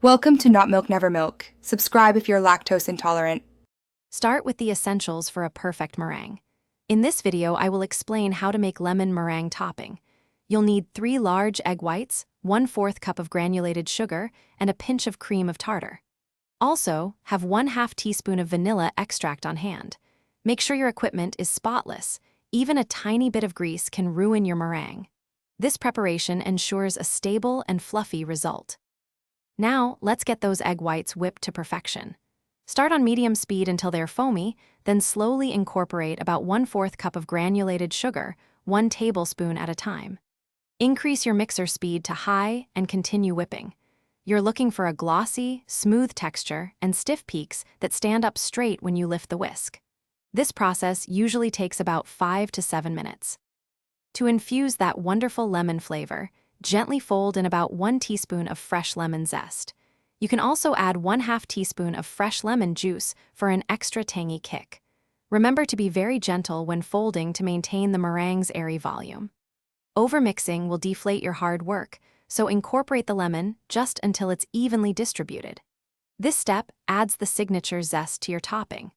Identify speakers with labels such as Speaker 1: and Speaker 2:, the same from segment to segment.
Speaker 1: Welcome to Not Milk Never Milk. Subscribe if you're lactose intolerant.
Speaker 2: Start with the essentials for a perfect meringue. In this video, I will explain how to make lemon meringue topping. You'll need 3 large egg whites, 1/4 cup of granulated sugar, and a pinch of cream of tartar. Also, have 1/2 teaspoon of vanilla extract on hand. Make sure your equipment is spotless. Even a tiny bit of grease can ruin your meringue. This preparation ensures a stable and fluffy result. Now, let's get those egg whites whipped to perfection. Start on medium speed until they're foamy, then slowly incorporate about 1/4 cup of granulated sugar, 1 tablespoon at a time. Increase your mixer speed to high and continue whipping. You're looking for a glossy, smooth texture and stiff peaks that stand up straight when you lift the whisk. This process usually takes about 5 to 7 minutes. To infuse that wonderful lemon flavor, gently fold in about 1 teaspoon of fresh lemon zest. You can also add 1/2 teaspoon of fresh lemon juice for an extra tangy kick. Remember to be very gentle when folding to maintain the meringue's airy volume. Overmixing will deflate your hard work, so incorporate the lemon just until it's evenly distributed. This step adds the signature zest to your topping.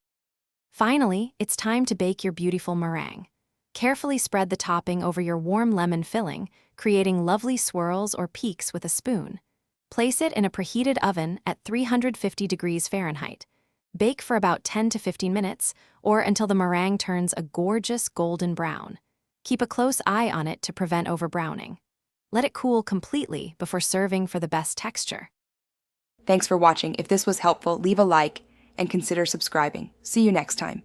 Speaker 2: Finally, it's time to bake your beautiful meringue. Carefully spread the topping over your warm lemon filling, creating lovely swirls or peaks with a spoon. Place it in a preheated oven at 350 degrees Fahrenheit. Bake for about 10 to 15 minutes, or until the meringue turns a gorgeous golden brown. Keep a close eye on it to prevent overbrowning. Let it cool completely before serving for the best texture.
Speaker 1: Thanks for watching. If this was helpful, leave a like and consider subscribing. See you next time.